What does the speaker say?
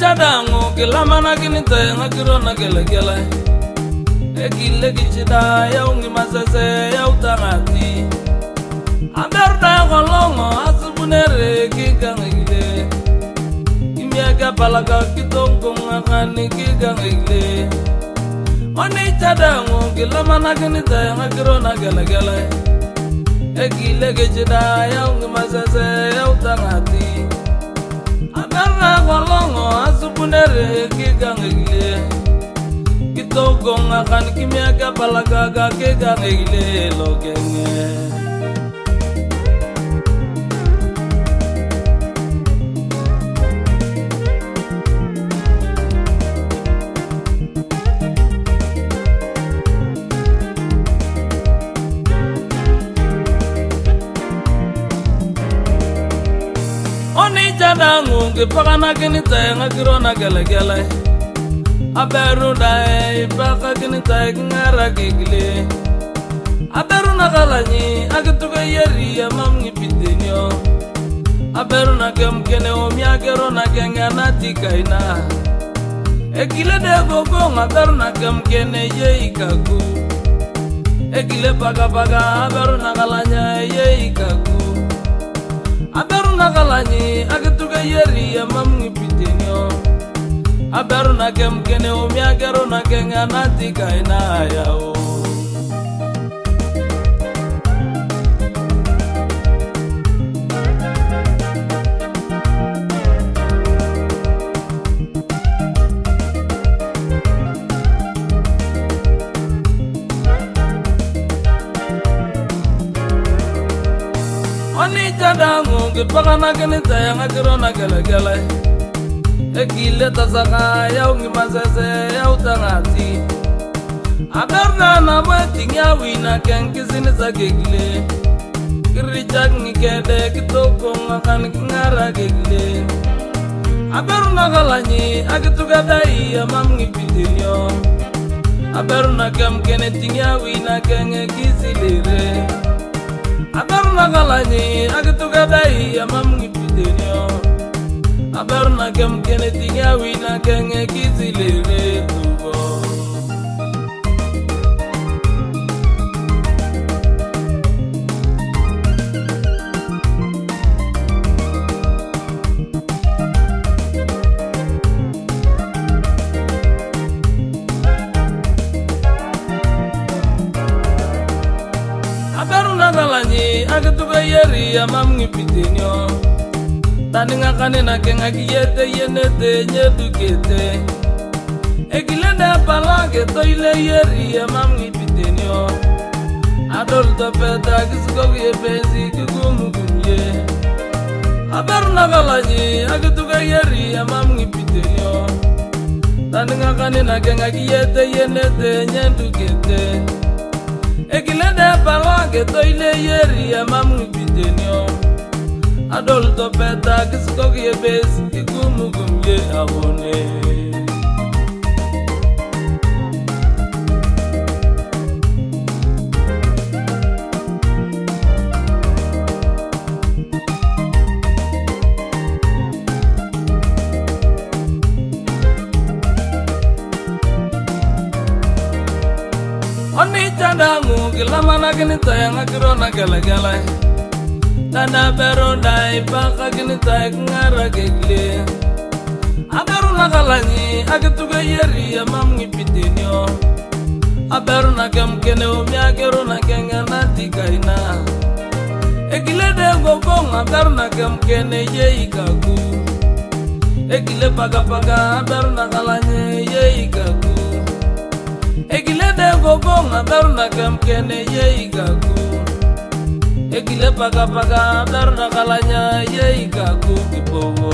jadango kelamana kini tenga kirona gele ekile kichida ya ungi masese ya utangati aberda kolongo asubunere kigangile imyaga balaga kitongo ngakani kigangile oni jadango kelamana kini tenga kirona gele ekile kichida ya ungi masese ya utangati aberda kolongo asubunere kigangile Kitoko ngakan kimyaga balaga kigangile lokenge Oni jadangu kipakana kini tenga kirona gele Aberu dai baka kini tai ngara gigile Aberu nakalanyi agituga yeri ya mamngi pidenyo Aberu nakem kene omiagero nakenga natikaina Ekile de gogo aberu nakem kene ye ikaku Ekile baga aberu nakalanya ye ikaku Aberu nakalanyi agituga yeri ya mamngi pidenyo Aberu na kemkene omiagero na kenga natika ina yao Oni jadangu kipakana kini tayanga kirona gele Ekile tasaka ya ungi masese ya utangati Aberna na weting ya wina kenkizini sa kegile Kirichak ngikede kitoko ngakan ngara kegile Aberna kalanyi agituga dai ya mamngi pitinyo Aberna kemkene ting ya wina kenge kizilire Aberna kalanyi agituga dai ya mamngi pitinyo Aberna kemkene tinga wina kenge kizilere tugo Aberna kalanyi agituga yeri ya mamngi pitinyo Taninga kanina kenga kiyete yenete nyedukete Ekilende palage toile yeri ya mamngi pitenyo Adol topeta kisikogi ebezi kikumukumye Aberna kalanyi agituga yeri ya mamngi pitenyo Taninga kanina kenga kiyete yenete nyedukete Ekilende palage toile yeri ya mamngi pitenyo Adol topeta kisikogi ebezi kikumukumye abone Oni jadangu kilamana kini tayanga kirona gele Tana beru dai baka kini tai ngara gegle Aberu nakalanyi agituga yeri ya mamngi pitinyo Aberu nakemkene omiagero nakenga natikaina Ekile de gogong aberu nakemkene ye ikaku Ekile paga aberu nakalanyi ye ikaku Ekile de gogong aberu nakemkene ye ikaku Ekile paga aberu nakalanya ye ikaku kipowo